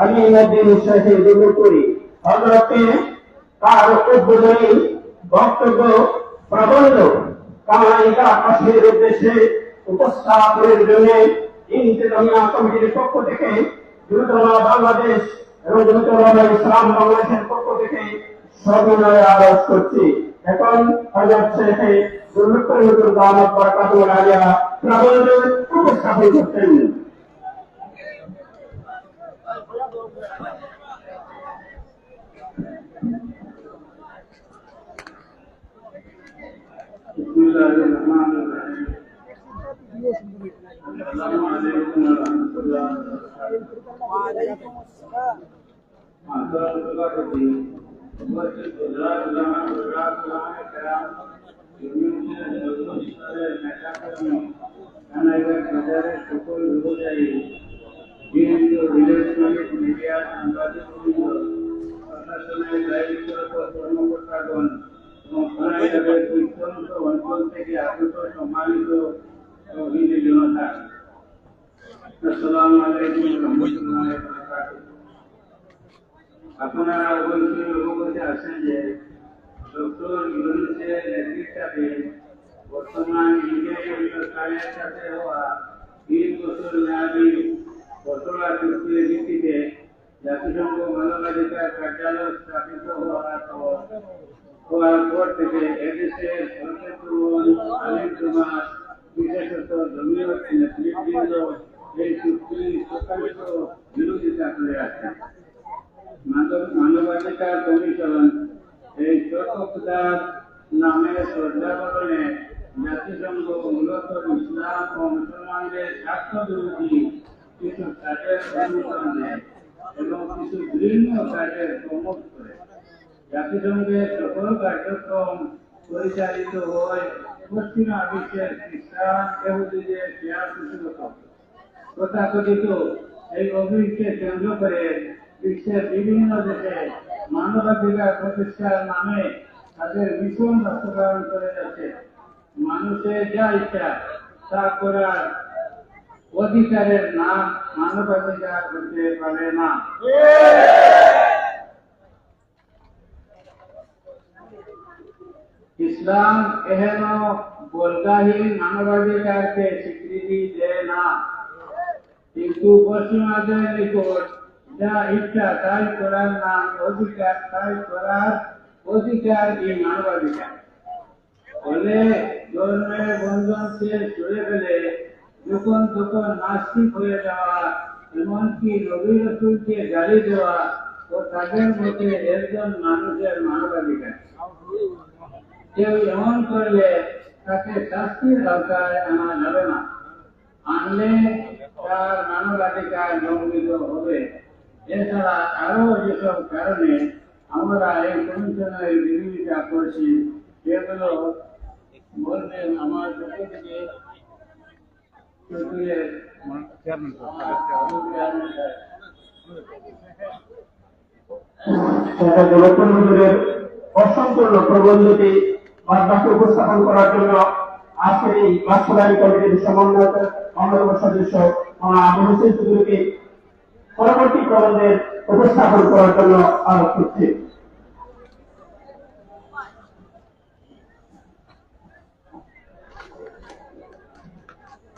আমি নদীর সাথে করি হজরতে তার উদ্বোধনী বক্তব্য প্রবন্ধ কামাইকা কাশ্মীর উদ্দেশ্যে উপস্থাপনের জন্য ইন্তেজামিয়া কমিটির পক্ষ থেকে জমিয়তুল বাংলাদেশ এবং জমিয়তুল ইসলাম বাংলাদেশের পক্ষ থেকে সবিনয় আদেশ করছি। এখন হযরত শেখ জুলফিকার হুজুর দামাত বরকাতুল আলিয়া প্রবন্ধ উপস্থাপন করছেন। আপনারা অবশ্যই অবগত আছেন যে ডক্টর ইউনূসের নেতৃত্বে বর্তমান ইন্ডিয়া সরকারের সাথে হওয়া 3 বছর মেয়াদী ঘোষণা চুক্তির ভিত্তিতে জাতিসংঘ মানবাধিকার কার্যালয় স্থাপিত হওয়ার পর থেকে এদেশের আলিম-উলামা বিশেষত জমিয়ত নেতৃবৃন্দ এই চুক্তির প্রকাশিত বিরোধিতা করে আসছেন। মানবাধিকার কমিশন এই চটকদার নামে শ্রদ্ধাবরণে জাতিসংঘ মূলত ইসলাম ও মুসলমানদের স্বার্থ বিরোধী কিছু কাজের অনুমোদন দেয় এবং কিছু ঘৃণ্য কাজের প্রমোট করে। জাতিসংঘের সকল কার্যক্রম পরিচালিত হয় পশ্চিমা বিশ্বের খ্রিস্টান ইহুদিদের শেয়ারকৃত তথাকথিত এই অভিযোগকে কেন্দ্র করে বিশ্বের বিভিন্ন দেশে মানবাধিকার প্রতিষ্ঠার নামে তাদের মিশন বাস্তবায়ন করে যাচ্ছে। মানুষের যা ইচ্ছা তা করার অধিকারের নাম মানবাধিকার হতে পারে না। ইসলাম এহেন বলগাহীন মানবাধিকারকে স্বীকৃতি দেয় না, কিন্তু পশ্চিমাদের নিকট যা ইচ্ছা তাই করার নাম অধিকার, তাই করার অধিকার এই মানবাধিকার। ফলে ধর্মের বন্ধনকে ছুঁড়ে ফেলে যখন তখন নাস্তিক হয়ে যাওয়া, এমনকি নবী রাসূলকে গালি দেওয়া ও তাদের মধ্যে একজন মানুষের মানবাধিকার। কেউ এমন করলে তাকে শাস্তির আওতায় আনা যাবে না, আনলে তার মানবাধিকার লঙ্ঘিত হবে। এছাড়া আরো যেসব কারণে আমরা এই কমিশনের বিরোধিতা করছি সেগুলো বলবেন আমার পক্ষ থেকে অসম্পূর্ণ প্রবন্ধটি বাদবাকি উপস্থাপন করার জন্য আজকের এই বাস্তবায়ন কমিটির সমন্বয়ক অন্যতম সদস্য আবু হোসেন চৌধুরীকে পরবর্তী প্রবন্ধের উপস্থাপন করার জন্য আহ্বান করছি।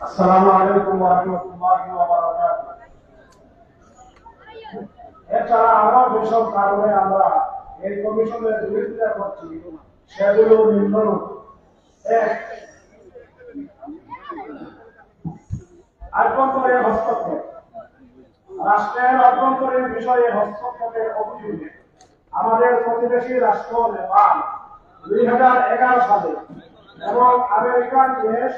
আসসালামু আলাইকুম ওয়া রাহমাতুল্লাহি ওয়া বারাকাতুহু। এছাড়া আরো যেসব কারণে আমরা এই কমিশনের বিরোধিতা করছি সেগুলো নিম্নরূপ: 1. আভ্যন্তরীণ হস্তক্ষেপ। রাষ্ট্রের অভ্যন্তরীণ বিষয়ে হস্তক্ষেপের অভিযোগে আমাদের প্রতিবেশী রাষ্ট্র নেপাল 2011 সালে এবং আমেরিকান দেশ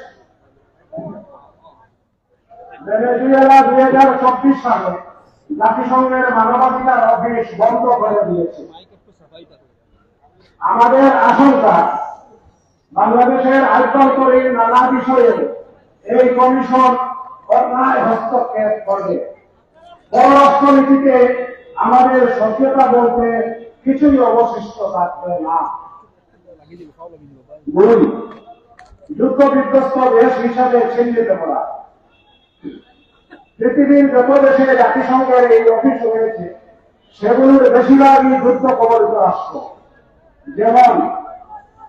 ভেনেজুয়েলা 2024 সালে জাতিসংঘের মানবাধিকার অফিস বন্ধ করে দিয়েছে। আমাদের আশঙ্কা বাংলাদেশের আভ্যন্তরীণ নানা বিষয়ে এই কমিশন অন্যায় হস্তক্ষেপ করবে। পররাষ্ট্রনীতিতে আমাদের সক্রিয়তা বলতে কিছুই অবশিষ্ট থাকবে না। 2. যুদ্ধ বিধ্বস্ত দেশ হিসাবে চিহ্নিত করা। পৃথিবীর যত দেশে জাতিসংঘের এই অফিস রয়েছে সেগুলোর বেশিরভাগই যুদ্ধ কবলিত রাষ্ট্র, যেমন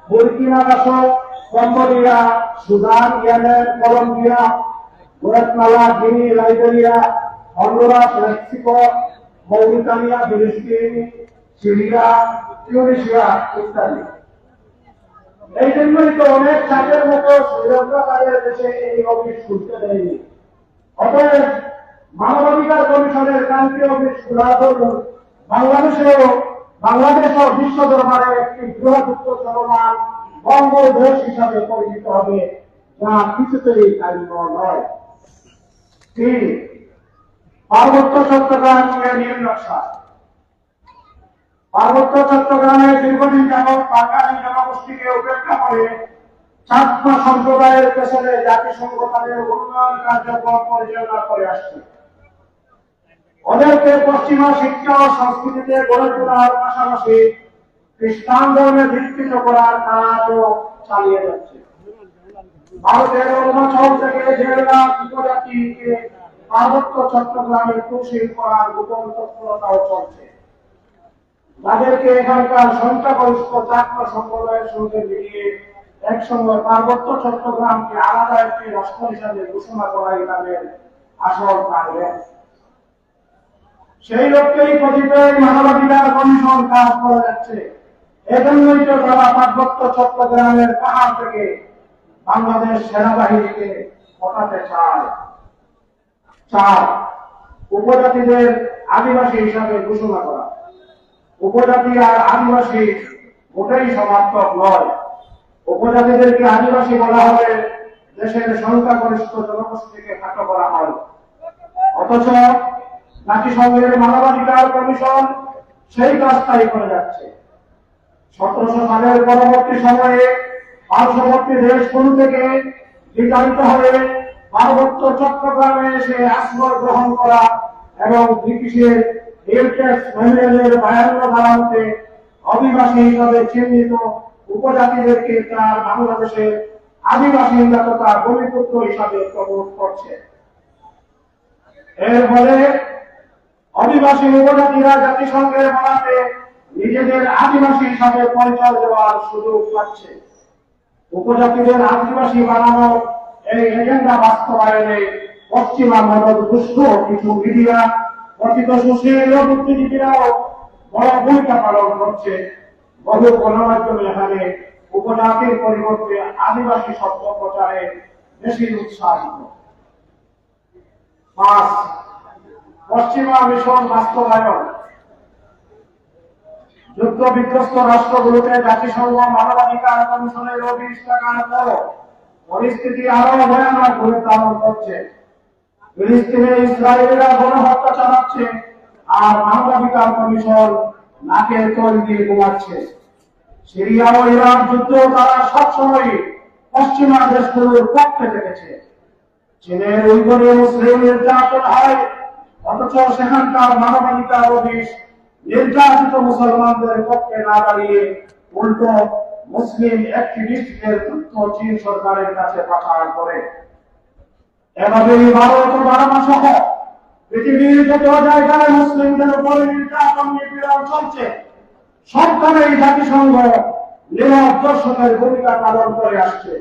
Burkina Faso, Cambodia, Sudan, Yemen, Colombia, Guatemala, Guinea, Liberia, Honduras, Mexico, Mauritania, ফিলিস্তিন, সিরিয়া, টিউনিসিয়া ইত্যাদি। এই জন্যই তো অনেক চাপের মতো শ্রীলঙ্কা তাদের দেশে এই অফিস খুলতে দেয়নি। অতএব মানবাধিকার কমিশনের কান্ট্রি অফিস খোলা ধরুন বাংলাদেশও বিশ্ব দরবারে একটি বৃহৎ চলমান বঙ্গদেশ হিসাবে পরিচিত হবে, যা কিছুতেই কাম্য নয়। 3. পার্বত্য চট্টগ্রাম নিয়ে নীল নকশা। পার্বত্য চট্টগ্রামে দীর্ঘদিন যাবৎ বাঙালি জনগোষ্ঠীকে উপেক্ষা করে ছাত্র সম্প্রদায়ের পেছনে জাতিসংঘ তাদের উন্নয়ন কার্যক্রম পরিচালনা করে আসছে। ওদেরকে পশ্চিমা শিক্ষা ও সংস্কৃতিতে গড়ে তোলার পাশাপাশি খ্রিস্টান ধর্মে দীক্ষিত করার কাজও চালিয়ে যাচ্ছে। ভারতের অরুণাচল থেকে 1.5 লাখ উপজাতিকে পার্বত্য চট্টগ্রামে তহসিল করার গোপন তৎপরতাও চলছে। তাদেরকে এখানকার সংখ্যাগরিষ্ঠ ছাত্র সম্প্রদায়ের সঙ্গে মিলিয়ে একসঙ্গে পার্বত্য চট্টগ্রামকে আলাদা একটি রাষ্ট্র হিসাবে ঘোষণা করাই তাদের আসল টার্গেট। সেই লক্ষ্যেই কতিপয় মানবাধিকার কমিশন কাজ করে যাচ্ছে। এজন্যই তো তারা পার্বত্য চট্টগ্রামের পাহাড় থেকে বাংলাদেশ সেনাবাহিনীকে হটাতে চায়। 4. উপজাতিদের আদিবাসী হিসাবে ঘোষণা করা। উপজাতি আর আদিবাসী মোটেই সমার্থক নয়। উপজাতিদেরকে আদিবাসী বলা হবে দেশের সংখ্যাগরিষ্ঠ জনগোষ্ঠীকে খাটো করা হয়। অথচ জাতিসংঘের মানবাধিকার কমিশন সেই কাজটাই করে যাচ্ছে। 1700 সালের পরবর্তী সময়ে পার্শ্ববর্তী দেশগুলো থেকে বিতাড়িত হয়ে পার্বত্য চট্টগ্রামে এসে আশ্রয় গ্রহণ করা এবং ব্রিটিশের হেলটেক্স মেমোরিয়ালের 52 ধারাতে আদিবাসী হিসাবে চিহ্নিত উপজাতিদেরকে তার বাংলাদেশের আদিবাসী জাততা ভূমিপুত্র হিসাবে প্রমোট করছে। এর ফলে আদিবাসী উপজাতিরা জাতিসংঘের বরাতে নিজেদের আদিবাসী হিসাবে পরিচয় দেওয়ার সুযোগ পাচ্ছে। উপজাতিদের আদিবাসী বানানো এই এজেন্ডা বাস্তবায়নে পশ্চিমা মদত দুষ্ট কিছু মিডিয়া, কথিত সুশীল বুদ্ধিজীবীরাও বড় ভূমিকা পালন করছে। বহু গণমাধ্যমে এখানে উপজাতির পরিবর্তে আদিবাসী শব্দ প্রচারে বেশি উৎসাহিত। 5. পশ্চিমা মিশন বাস্তবায়ন। যুদ্ধ বিধ্বস্ত রাষ্ট্রগুলোতে জাতিসংঘ মানবাধিকার কমিশনের অফিস থাকার পরও পরিস্থিতি আরো ভয়ানক রূপ ধারণ করছে। ফিলিস্তিনে ইসরায়েলিরা গণহত্যা চালাচ্ছে আর মানবাধিকার কমিশন নাকের তল দিয়ে ঘুমাচ্ছে। সিরিয়া ও ইরাক যুদ্ধ তারা সবসময় পশ্চিমা দেশগুলোর পক্ষে থেকেছে। চীনের উইঘুরে মুসলিম নির্যাতন হয়, অথচ সেখানকার মানবাধিকার অফিস নির্যাতিত মুসলমানদের পক্ষে না দাঁড়িয়ে উল্টো মুসলিম অ্যাক্টিভিস্টদের তথ্য চীন সরকারের কাছে পাচার করে। এভাবেই ভারত ও বার্মা সহ পৃথিবীর যত জায়গায় মুসলিমদের উপর নির্যাতন নিপীড়ন চলছে সবখানেই জাতিসংঘ নীরব দর্শকের ভূমিকা পালন করে আসছে।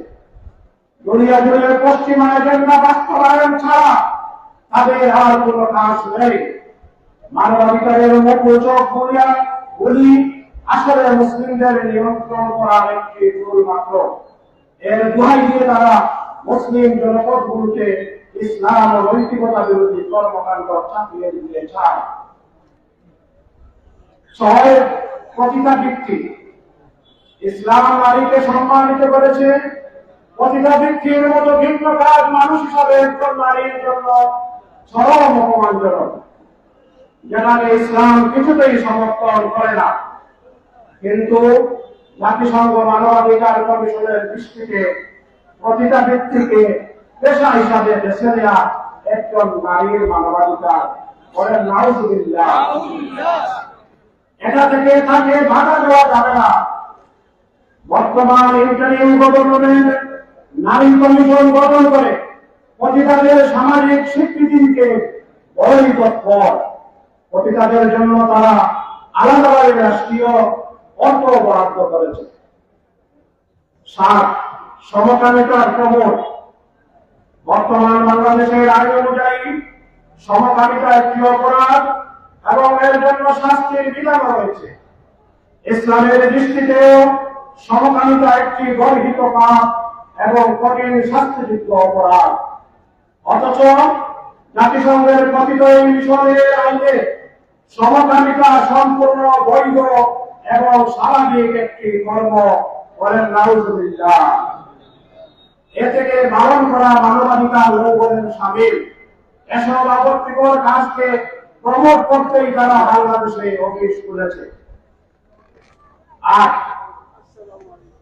দুনিয়া জুড়ে পশ্চিমা এজেন্ডা বাস্তবায়ন ছাড়া তাদের আর কোন কাজ নেই। মানবাধিকারের মুখোচক বলি আসলে মুসলিমদের নিয়ন্ত্রণ করার একটি টুল মাত্র। এর দোহাই দিয়ে তারা মুসলিম জনপদগুলোকে ইসলাম ও নৈতিকতা বিরোধী কর্মকাণ্ড চাপিয়ে দিতে চায়। শহরের প্রতিটা ব্যক্তি ইসলাম নারীকে সম্মানিত করেছে। প্রতিটা ব্যক্তির মতো ভিন্ন কাজ মানুষ হিসাবে একজন নারীর জন্য চরম অপমানজনক, যেটাকে ইসলাম কিছুতেই সমর্থন করে না। কিন্তু জাতিসংঘ মানবাধিকার কমিশনের দৃষ্টিতে প্রতিটা ব্যক্তিকে পেশা হিসাবে বেছে নেওয়া একজন নারীর মানবাধিকার করে নাউজুবিল্লাহ। এটা থেকে তাকে বাধা দেওয়া যাবে না। বর্তমান ইন্টারিম গভর্নমেন্ট নারী কমিশন গঠন করে পতিতাদের সামাজিক স্বীকৃতি দিতে বড়ই তৎপর। পতিতাদের জন্য তারা আলাদাভাবে রাষ্ট্রীয় অর্থ বরাদ্দ করেছে। 7. সমকামিতার প্রমোট। বর্তমান বাংলাদেশের আইন অনুযায়ী সমকামিতা একটি অপরাধ এবং এর জন্য শাস্তির বিধান রয়েছে। ইসলামের দৃষ্টিতেও সমকামিতা একটি গর্হিত পাপ এবং কঠিন শাস্তিযুক্ত অপরাধ। অথচ জাতিসংঘের কথিত এই মিশনের আইনে সমকামিতা সম্পূর্ণ বৈধ এবং স্বাভাবিক একটি কর্ম বলেন নাউজুবিল্লাহ। এ থেকে পালন করা মানবাধিকার লঙ্ঘনের শামিল। এসব আপত্তিকর কাজকে প্রমোট করতেই তারা বাংলাদেশে অফিস খুলেছে। 8.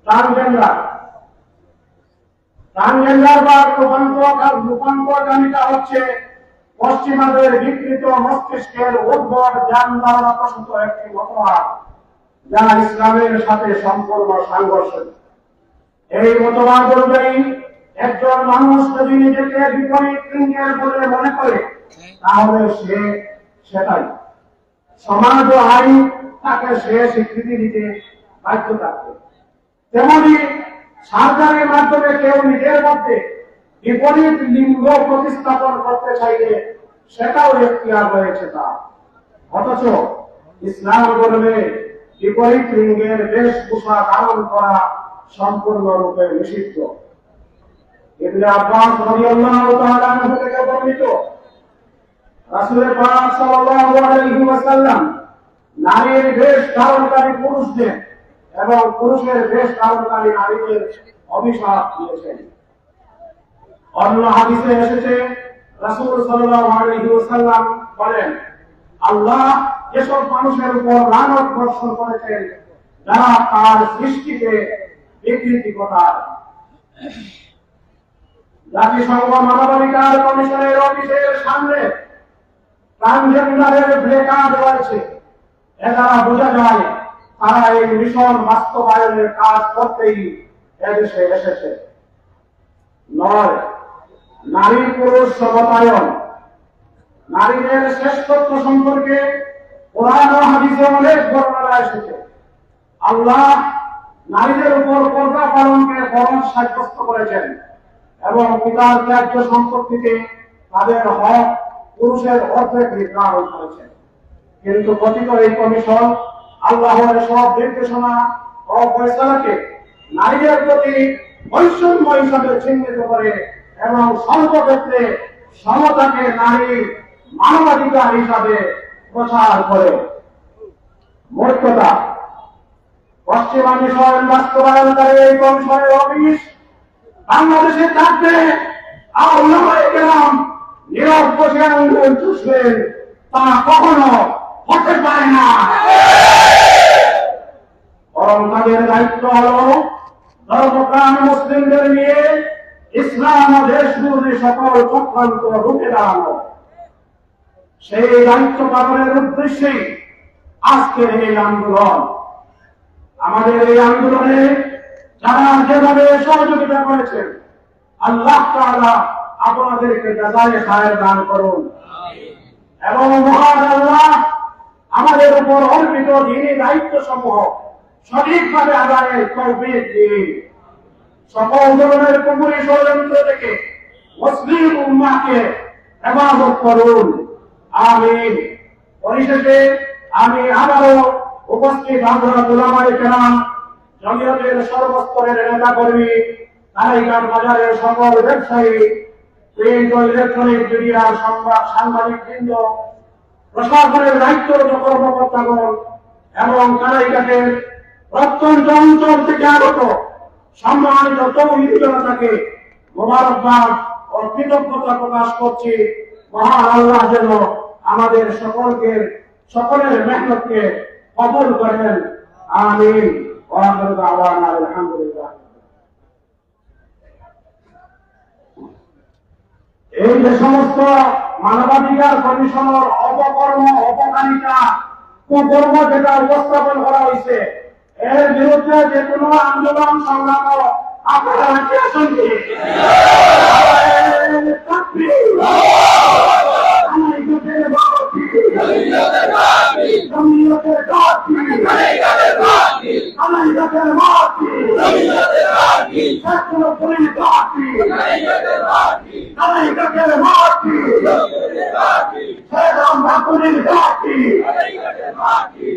ট্রান্সজেন্ডার। ট্রান্সজেন্ডার বা রূপান্তরকামিতা হচ্ছে পশ্চিমাদের বিকৃত মস্তিষ্কের উদ্ভট জ্ঞান ধারণা প্রসূত একটি মতবাদ, যা ইসলামের সাথে সম্পূর্ণ সাংঘর্ষিক। এই মতবাদ অনুযায়ী একজন মানুষ যদি নিজেকে বিপরীত লিঙ্গের বলে মনে করে তাহলে সে সেটাই। সমাজ ও আইন তাকে সে স্বীকৃতি দিতে বাধ্য থাকবে। তেমনি সার্জারির মাধ্যমে কেউ নিজের মধ্যে বিপরীত লিঙ্গ প্রতিস্থাপন করতে চাইলে সেটাও এখতিয়ার রয়েছে তার। অথচ ইসলাম ধর্মে বিপরীত লিঙ্গের বেশভূষা ধারণ করা সম্পূর্ণরূপে নিষিদ্ধ। ইবনে আব্বাস রাদিয়াল্লাহু তাআলা আনহু থেকে বর্ণিত, রাসূল পাক সাল্লাল্লাহু আলাইহি ওয়াসাল্লাম নারীর বেশ ধারণকারী পুরুষদের এবং পুরুষের বেশ ধারণকারী নারীদের অভিশাপ দিয়েছেন। অন্য হাদিসে এসেছে, রাসূল সাল্লাল্লাহু আলাইহি ওয়াসাল্লাম বলেন, আল্লাহ যেসব মানুষের উপর লানত বর্ষণ করেছেন যারা তার সৃষ্টিকে বিকৃতি ঘটায়। জাতিসংঘ মানবাধিকার কমিশনের অফিসের সামনে ট্রান্সজেন্ডারের প্লেকার্ড রয়েছে। এ দ্বারা বোঝা যায় তারা এই মিশন বাস্তবায়নের কাজ করতেই এদেশে এসেছে। 9. নারী পুরুষ সমতায়ন। নারীদের শ্রেষ্ঠত্ব সম্পর্কে কোরআন ও হাদিসে অনেক বর্ণনা এসেছে। আল্লাহ নারীদের উপর পর্দা পালনকে ফরজ সাব্যস্ত করেছেন এবং পিতার ত্যায্য সম্পত্তিতে তাদের হক পুরুষের অর্ধেক নির্ধারণ করেছেন। কিন্তু কথিত এই কমিশন আল্লাহর সব নির্দেশনা ও ফয়সালাকে নারীদের প্রতি বৈষম্য হিসাবে চিহ্নিত করে এবং সর্বক্ষেত্রে সমতাকে নারীর মানবাধিকার হিসাবে প্রচার করে। মোট কথা, পশ্চিমা মিশন বাস্তবায়নকারী এই কমিশনের অফিস বাংলাদেশে থাকবে আর উলামায়ে কেরাম নীরব বসে আঙ্গুল চুষবেন, তা কখনো হতে পারে না। বরং তাদের দায়িত্ব হল ধর্মপ্রাণ মুসলিমদের নিয়ে ইসলাম ও দেশ বিরোধী সকল চক্রান্ত রুখে দাঁড়ানো। সেই দায়িত্ব পালনের উদ্দেশ্যেই আজকের এই আন্দোলন। আমাদের এই আন্দোলনে যারা যেভাবে সহযোগিতা করেছেন, আল্লাহ তাআলা আপনাদেরকে জাযায়ে খায়ের দান করুন এবং মহান আল্লাহ আমাদের উপর অর্পিত দ্বীনি দায়িত্ব সমূহ সঠিকভাবে আদায়ের তৌফিক দিন। সকল ধরনের কুফরি ষড়যন্ত্র থেকে মুসলিম উম্মাহকে হেফাজত করুন, আমিন। পরিশেষে আমি আবারও উপস্থিত হযরত উলামায়ে কেরাম, জমিয়তের সর্বস্তরের নেতা কর্মী, নারায়ণগঞ্জ বাজারের সকল ব্যবসায়ী, প্রিন্ট ও ইলেকট্রনিক মিডিয়ার সাংবাদিক বৃন্দ, প্রশাসনের দায়িত্বরত কর্মকর্তাগণ এবং কানাইঘাটের প্রত্যন্ত অঞ্চল থেকে আগত সম্মানিত তৌহিদি জনতাকে মোবারকবাদ ও কৃতজ্ঞতা প্রকাশ করছি। মহান আল্লাহ যেন আমাদের সকলের মেহনতকে কবুল করেন, আমিন। ওয়া আখিরু দাওয়ানা আলহামদুলিল্লাহ। এই যে সমস্ত মানবাধিকার কমিশনের অপকর্ম, অপকারিতা, কুকর্ম যেটা উপস্থাপন করা হয়েছে, এর বিরুদ্ধে যে কোনো আন্দোলন সংগ্রাম আপনারা কি আছেন কি? তাকবীর! আনাইগতের বাতি! জমিয়তের বাতি! আনাইগতের বাতি! ছাত্রলীগের বাতি! আনাইগতের বাতি! শেখ হাসিনার বাতি!